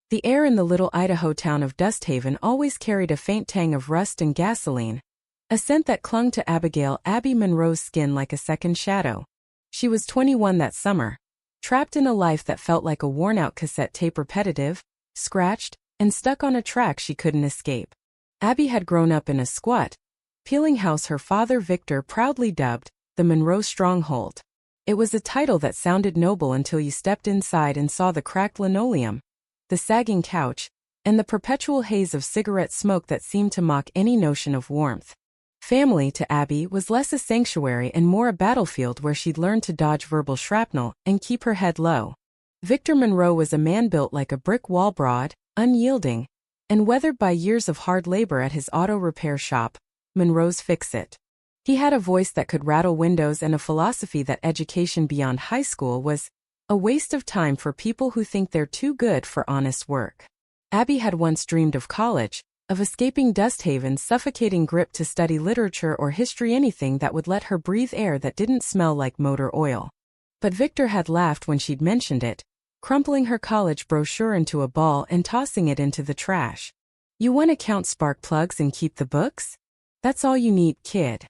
The air in the little Idaho town of Dusthaven always carried a faint tang of rust and gasoline, a scent that clung to Abigail Abby Monroe's skin like a second shadow. She was 21 that summer, trapped in a life that felt like a worn-out cassette tape, repetitive, scratched, and stuck on a track she couldn't escape. Abby had grown up in a squat, peeling house her father Victor proudly dubbed the Monroe Stronghold. It was a title that sounded noble until you stepped inside and saw the cracked linoleum, the sagging couch, and the perpetual haze of cigarette smoke that seemed to mock any notion of warmth. Family to Abby was less a sanctuary and more a battlefield where she'd learned to dodge verbal shrapnel and keep her head low. Victor Monroe was a man built like a brick wall, broad, unyielding, and weathered by years of hard labor at his auto repair shop, Monroe's Fix-It. He had a voice that could rattle windows and a philosophy that education beyond high school was a waste of time for people who think they're too good for honest work. Abby had once dreamed of college, of escaping Dusthaven's suffocating grip to study literature or history, anything that would let her breathe air that didn't smell like motor oil. But Victor had laughed when she'd mentioned it, crumpling her college brochure into a ball and tossing it into the trash. "You want to count spark plugs and keep the books? That's all you need, kid.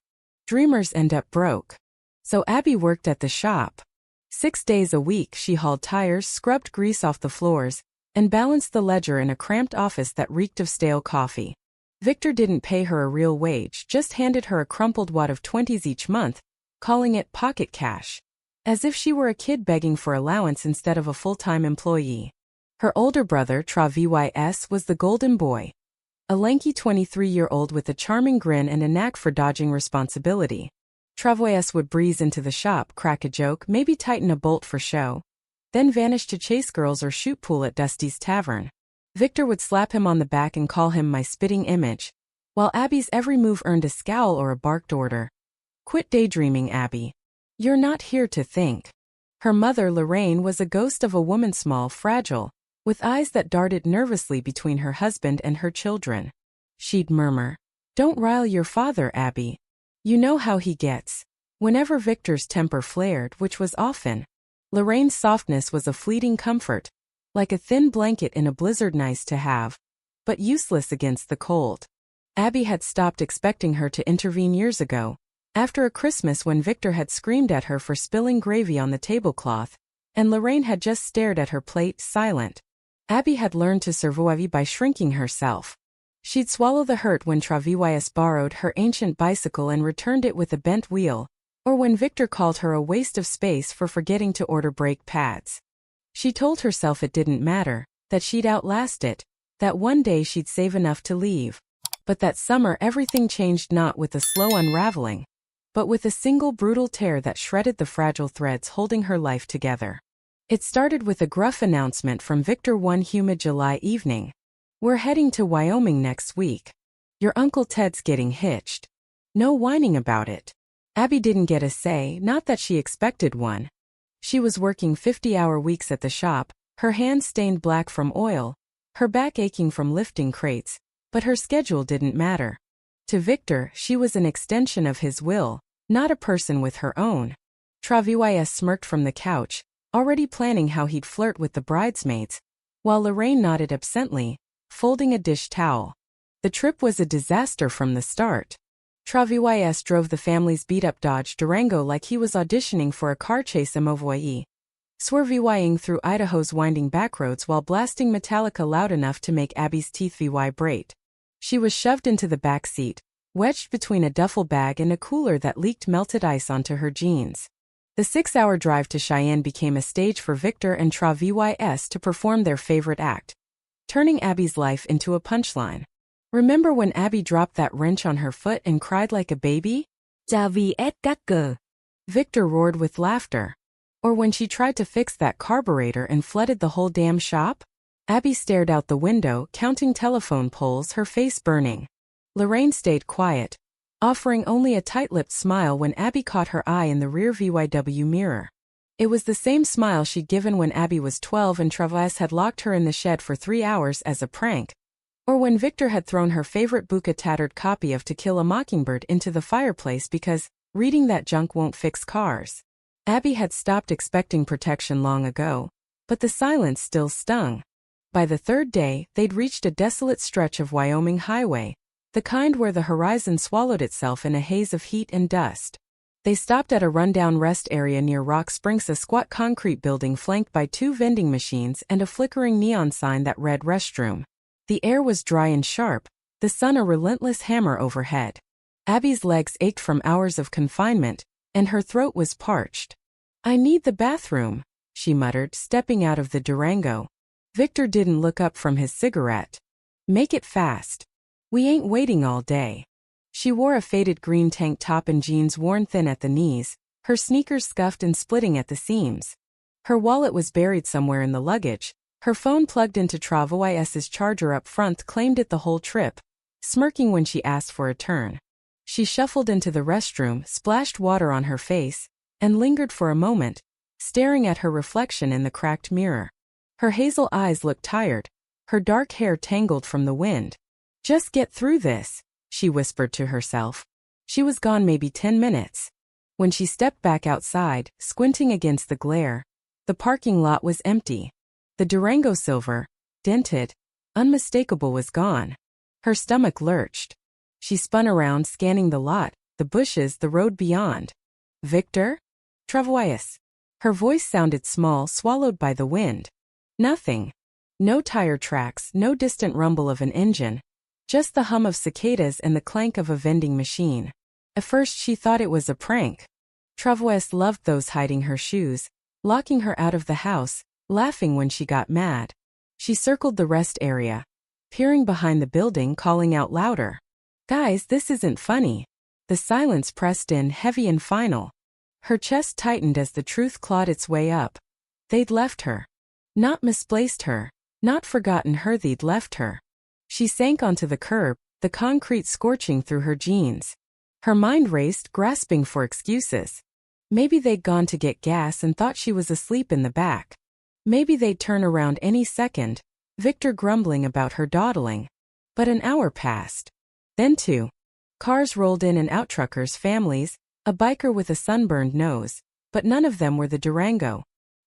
Dreamers end up broke." So Abby worked at the shop. 6 days a week she hauled tires, scrubbed grease off the floors, and balanced the ledger in a cramped office that reeked of stale coffee. Victor didn't pay her a real wage, just handed her a crumpled wad of 20s each month, calling it pocket cash, as if she were a kid begging for allowance instead of a full-time employee. Her older brother, Travis, was the golden boy, a lanky 23-year-old with a charming grin and a knack for dodging responsibility. Travis would breeze into the shop, crack a joke, maybe tighten a bolt for show, then vanish to chase girls or shoot pool at Dusty's Tavern. Victor would slap him on the back and call him my spitting image, while Abby's every move earned a scowl or a barked order. "Quit daydreaming, Abby. You're not here to think." Her mother, Lorraine, was a ghost of a woman, small, fragile, with eyes that darted nervously between her husband and her children. She'd murmur, "Don't rile your father, Abby. You know how he gets." Whenever Victor's temper flared, which was often, Lorraine's softness was a fleeting comfort, like a thin blanket in a blizzard, nice to have, but useless against the cold. Abby had stopped expecting her to intervene years ago, after a Christmas when Victor had screamed at her for spilling gravy on the tablecloth, and Lorraine had just stared at her plate, silent. Abby had learned to survive by shrinking herself. She'd swallow the hurt when Travis borrowed her ancient bicycle and returned it with a bent wheel, or when Victor called her a waste of space for forgetting to order brake pads. She told herself it didn't matter, that she'd outlast it, that one day she'd save enough to leave. But that summer everything changed, not with a slow unraveling, but with a single brutal tear that shredded the fragile threads holding her life together. It started with a gruff announcement from Victor one humid July evening. "We're heading to Wyoming next week. Your Uncle Ted's getting hitched. No whining about it." Abby didn't get a say, not that she expected one. She was working 50-hour weeks at the shop, her hands stained black from oil, her back aching from lifting crates, but her schedule didn't matter. To Victor, she was an extension of his will, not a person with her own. Travis smirked from the couch, already planning how he'd flirt with the bridesmaids, while Lorraine nodded absently, folding a dish towel. The trip was a disaster from the start. Travis drove the family's beat-up Dodge Durango like he was auditioning for a car chase MOVOE, swerving through Idaho's winding backroads while blasting Metallica loud enough to make Abby's teeth vibrate. She was shoved into the back seat, wedged between a duffel bag and a cooler that leaked melted ice onto her jeans. The 6-hour drive to Cheyenne became a stage for Victor and Travis to perform their favorite act, turning Abby's life into a punchline. "Remember when Abby dropped that wrench on her foot and cried like a baby?" "Travis các cờ," Victor roared with laughter. "Or when she tried to fix that carburetor and flooded the whole damn shop?" Abby stared out the window, counting telephone poles, her face burning. Lorraine stayed quiet, offering only a tight-lipped smile when Abby caught her eye in the rear VW mirror. It was the same smile she'd given when Abby was 12 and Travis had locked her in the shed for 3 hours as a prank, or when Victor had thrown her favorite book, a tattered copy of To Kill a Mockingbird, into the fireplace because reading that junk won't fix cars. Abby had stopped expecting protection long ago, but the silence still stung. By the third day, they'd reached a desolate stretch of Wyoming highway, the kind where the horizon swallowed itself in a haze of heat and dust. They stopped at a rundown rest area near Rock Springs, a squat concrete building flanked by 2 vending machines and a flickering neon sign that read restroom. The air was dry and sharp, the sun a relentless hammer overhead. Abby's legs ached from hours of confinement, and her throat was parched. "I need the bathroom," she muttered, stepping out of the Durango. Victor didn't look up from his cigarette. "Make it fast. We ain't waiting all day." She wore a faded green tank top and jeans worn thin at the knees, her sneakers scuffed and splitting at the seams. Her wallet was buried somewhere in the luggage. Her phone plugged into Travail's charger up front claimed it the whole trip, smirking when she asked for a turn. She shuffled into the restroom, splashed water on her face, and lingered for a moment, staring at her reflection in the cracked mirror. Her hazel eyes looked tired, her dark hair tangled from the wind. "Just get through this," she whispered to herself. She was gone maybe 10 minutes. When she stepped back outside, squinting against the glare, the parking lot was empty. The Durango silver, dented, unmistakable, was gone. Her stomach lurched. She spun around, scanning the lot, the bushes, the road beyond. "Victor? Travail." Her voice sounded small, swallowed by the wind. Nothing. No tire tracks, no distant rumble of an engine. Just the hum of cicadas and the clank of a vending machine. At first she thought it was a prank. Travail loved those hiding her shoes, locking her out of the house, laughing when she got mad. She circled the rest area, peering behind the building, calling out louder. "Guys, this isn't funny." The silence pressed in, heavy and final. Her chest tightened as the truth clawed its way up. They'd left her. Not misplaced her. Not forgotten her, they'd left her. She sank onto the curb, the concrete scorching through her jeans. Her mind raced, grasping for excuses. Maybe they'd gone to get gas and thought she was asleep in the back. Maybe they'd turn around any second, Victor grumbling about her dawdling. But an hour passed. Then 2. Cars rolled in and out, truckers, families, a biker with a sunburned nose, but none of them were the Durango.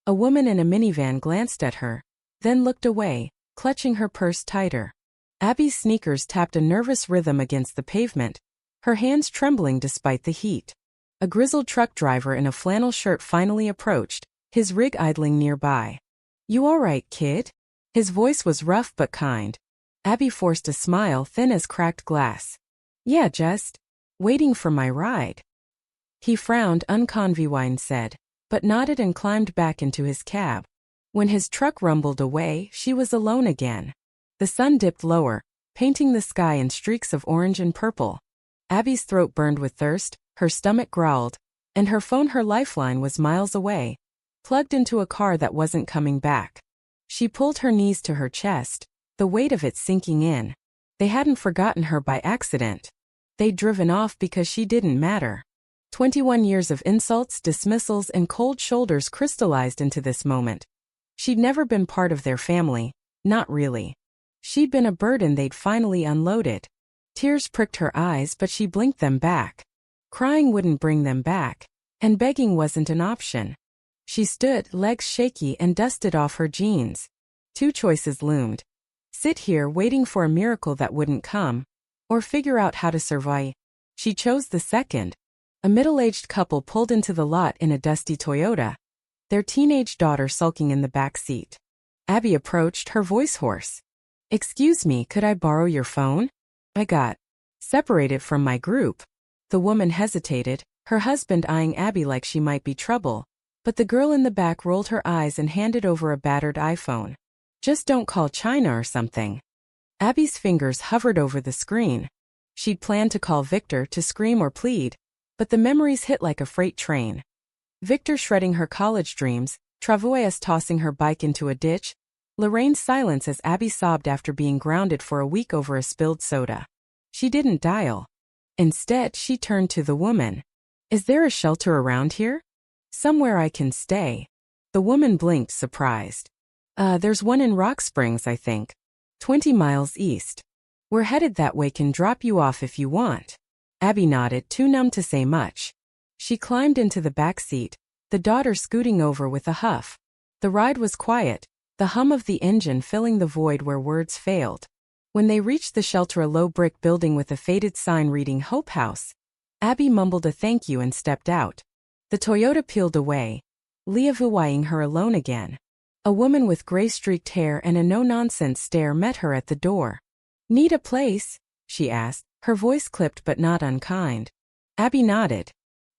A woman in a minivan glanced at her, then looked away, clutching her purse tighter. Abby's sneakers tapped a nervous rhythm against the pavement, her hands trembling despite the heat. A grizzled truck driver in a flannel shirt finally approached, his rig idling nearby. "You all right, kid?" His voice was rough but kind. Abby forced a smile thin as cracked glass. "Yeah, just waiting for my ride." He frowned, unconvinced said, but nodded and climbed back into his cab. When his truck rumbled away, she was alone again. The sun dipped lower, painting the sky in streaks of orange and purple. Abby's throat burned with thirst, her stomach growled, and her phone, her lifeline, was miles away, plugged into a car that wasn't coming back. She pulled her knees to her chest, the weight of it sinking in. They hadn't forgotten her by accident. They'd driven off because she didn't matter. 21 years of insults, dismissals, and cold shoulders crystallized into this moment. She'd never been part of their family, not really. She'd been a burden they'd finally unloaded. Tears pricked her eyes, but she blinked them back. Crying wouldn't bring them back, and begging wasn't an option. She stood, legs shaky, and dusted off her jeans. 2 choices loomed. Sit here waiting for a miracle that wouldn't come, or figure out how to survive. She chose the second. A middle-aged couple pulled into the lot in a dusty Toyota, their teenage daughter sulking in the back seat. Abby approached, her voice hoarse. "Excuse me, could I borrow your phone? I got separated from my group." The woman hesitated, her husband eyeing Abby like she might be trouble, but the girl in the back rolled her eyes and handed over a battered iPhone. "Just don't call China or something." Abby's fingers hovered over the screen. She'd planned to call Victor, to scream or plead, but the memories hit like a freight train. Victor shredding her college dreams, Travail tossing her bike into a ditch, Lorraine's silence as Abby sobbed after being grounded for a week over a spilled soda. She didn't dial. Instead, she turned to the woman. "Is there a shelter around here? Somewhere I can stay?" The woman blinked, surprised. There's one in Rock Springs, I think. 20 miles east. We're headed that way, can drop you off if you want." Abby nodded, too numb to say much. She climbed into the back seat, the daughter scooting over with a huff. The ride was quiet, the hum of the engine filling the void where words failed. When they reached the shelter, a low brick building with a faded sign reading Hope House, Abby mumbled a thank you and stepped out. The Toyota peeled away, leaving her alone again. A woman with gray-streaked hair and a no-nonsense stare met her at the door. "Need a place?" she asked, her voice clipped but not unkind. Abby nodded.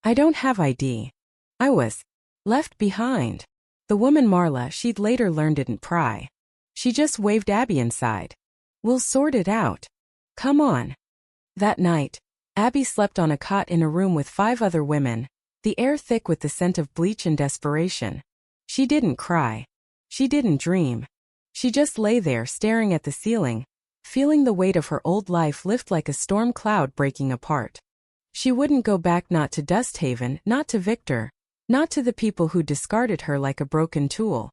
"I don't have ID. I was left behind." The woman Marla, she'd later learned, didn't pry. She just waved Abby inside. "We'll sort it out. Come on." That night, Abby slept on a cot in a room with 5 other women, the air thick with the scent of bleach and desperation. She didn't cry. She didn't dream. She just lay there staring at the ceiling, feeling the weight of her old life lift like a storm cloud breaking apart. She wouldn't go back, not to Dusthaven, not to Victor, not to the people who discarded her like a broken tool.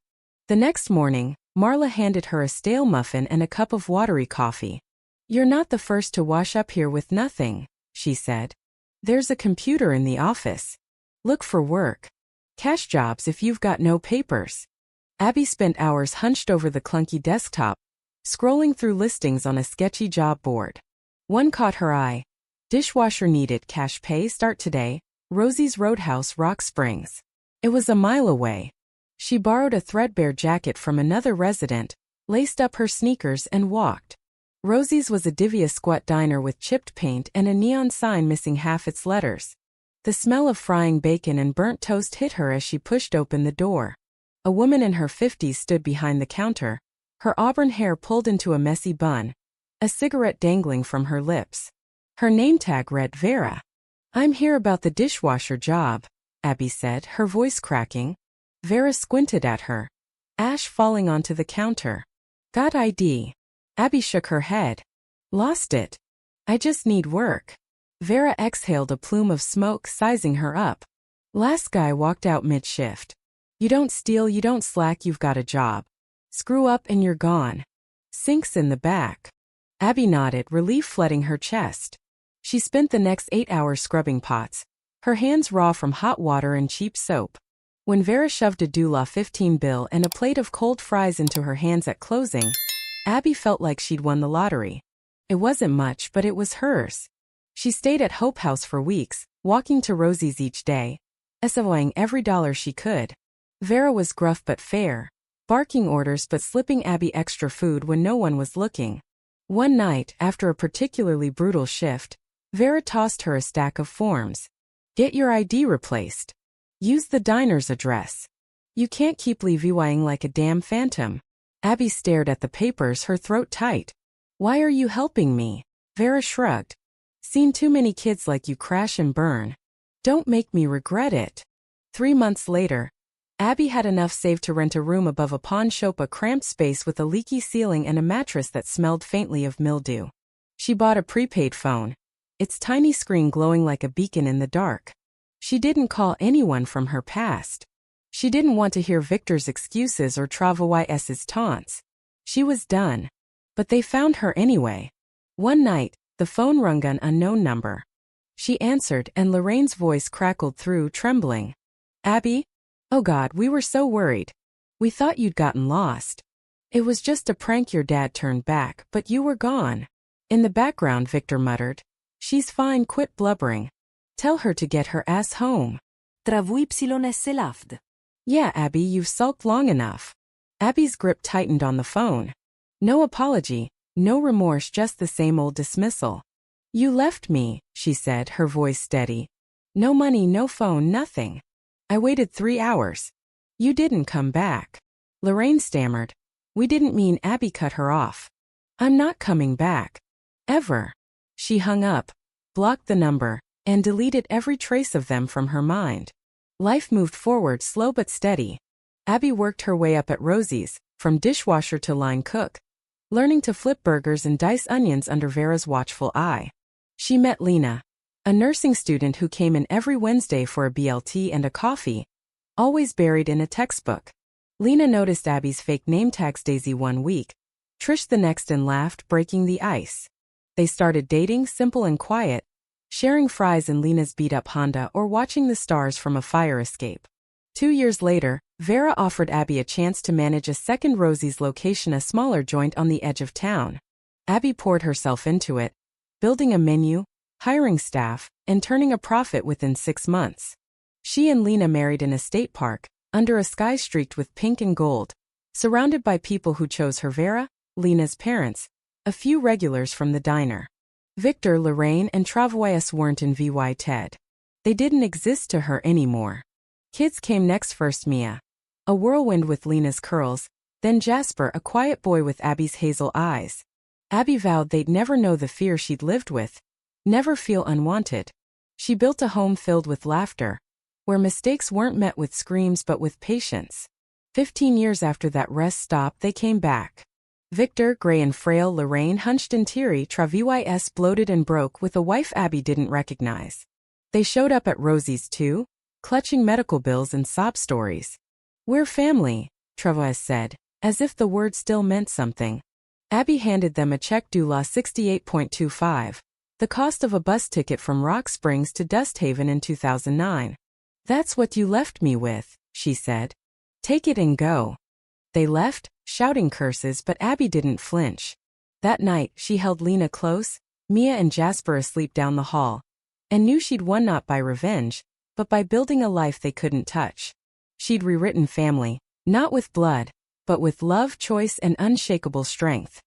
The next morning, Marla handed her a stale muffin and a cup of watery coffee. "You're not the first to wash up here with nothing," she said. "There's a computer in the office. Look for work. Cash jobs if you've got no papers." Abby spent hours hunched over the clunky desktop, scrolling through listings on a sketchy job board. One caught her eye. "Dishwasher needed, cash pay, start today, Rosie's Roadhouse, Rock Springs." It was a mile away. She borrowed a threadbare jacket from another resident, laced up her sneakers and walked. Rosie's was a divvy squat diner with chipped paint and a neon sign missing half its letters. The smell of frying bacon and burnt toast hit her as she pushed open the door. A woman in her 50s stood behind the counter, her auburn hair pulled into a messy bun, a cigarette dangling from her lips. Her name tag read Vera. "I'm here about the dishwasher job," Abby said, her voice cracking. Vera squinted at her, ash falling onto the counter. "Got ID?" Abby shook her head. "Lost it. I just need work." Vera exhaled a plume of smoke, sizing her up. "Last guy walked out mid-shift. You don't steal, you don't slack, you've got a job. Screw up and you're gone. Sinks in the back." Abby nodded, relief flooding her chest. She spent the next 8 hours scrubbing pots, her hands raw from hot water and cheap soap. When Vera shoved a $15 bill and a plate of cold fries into her hands at closing, Abby felt like she'd won the lottery. It wasn't much, but it was hers. She stayed at Hope House for weeks, walking to Rosie's each day, essaying every dollar she could. Vera was gruff but fair, barking orders but slipping Abby extra food when no one was looking. One night, after a particularly brutal shift, Vera tossed her a stack of forms. "Get your ID replaced. Use the diner's address. You can't keep levying like a damn phantom." Abby stared at the papers, her throat tight. "Why are you helping me?" Vera shrugged. "Seen too many kids like you crash and burn. Don't make me regret it." 3 months later, Abby had enough saved to rent a room above a pawn shop, a cramped space with a leaky ceiling and a mattress that smelled faintly of mildew. She bought a prepaid phone, its tiny screen glowing like a beacon in the dark. She didn't call anyone from her past. She didn't want to hear Victor's excuses or Travail's taunts. She was done. But they found her anyway. One night, the phone rang, an unknown number. She answered and Lorraine's voice crackled through, trembling. "Abby? Oh God, we were so worried. We thought you'd gotten lost. It was just a prank, your dad turned back, but you were gone." In the background, Victor muttered, "She's fine, quit blubbering. Tell her to get her ass home." Travails lavd. "Yeah, Abby, you've sulked long enough." Abby's grip tightened on the phone. No apology, no remorse, just the same old dismissal. "You left me," she said, her voice steady. "No money, no phone, nothing. I waited 3 hours. You didn't come back." Lorraine stammered. "We didn't mean." Abby cut her off. "I'm not coming back. Ever." She hung up, blocked the number, and deleted every trace of them from her mind. Life moved forward, slow but steady. Abby worked her way up at Rosie's, from dishwasher to line cook, learning to flip burgers and dice onions under Vera's watchful eye. She met Lena, a nursing student who came in every Wednesday for a BLT and a coffee, always buried in a textbook. Lena noticed Abby's fake name tags, Daisy one week, Trish the next, and laughed, breaking the ice. They started dating, simple and quiet, sharing fries in Lena's beat-up Honda or watching the stars from a fire escape. 2 years later, Vera offered Abby a chance to manage a second Rosie's location, a smaller joint on the edge of town. Abby poured herself into it, building a menu, hiring staff, and turning a profit within 6 months. She and Lena married in a state park, under a sky streaked with pink and gold, surrounded by people who chose her. Vera, Lena's parents, a few regulars from the diner. Victor, Lorraine, and Travaillas weren't in VY Ted. They didn't exist to her anymore. Kids came next, first Mia, a whirlwind with Lena's curls, then Jasper, a quiet boy with Abby's hazel eyes. Abby vowed they'd never know the fear she'd lived with, never feel unwanted. She built a home filled with laughter, where mistakes weren't met with screams but with patience. 15 years after that rest stop, they came back. Victor, gray and frail, Lorraine, hunched and teary, Travaillas, bloated and broke, with a wife Abby didn't recognize. They showed up at Rosie's too, clutching medical bills and sob stories. "We're family," Travaillas said, as if the word still meant something. Abby handed them a check due La 68.25, the cost of a bus ticket from Rock Springs to Dust Haven in 2009. "That's what you left me with," she said. "Take it and go." They left, shouting curses, but Abby didn't flinch. That night, she held Lena close, Mia and Jasper asleep down the hall, and knew she'd won not by revenge, but by building a life they couldn't touch. She'd rewritten family, not with blood, but with love, choice, and unshakable strength.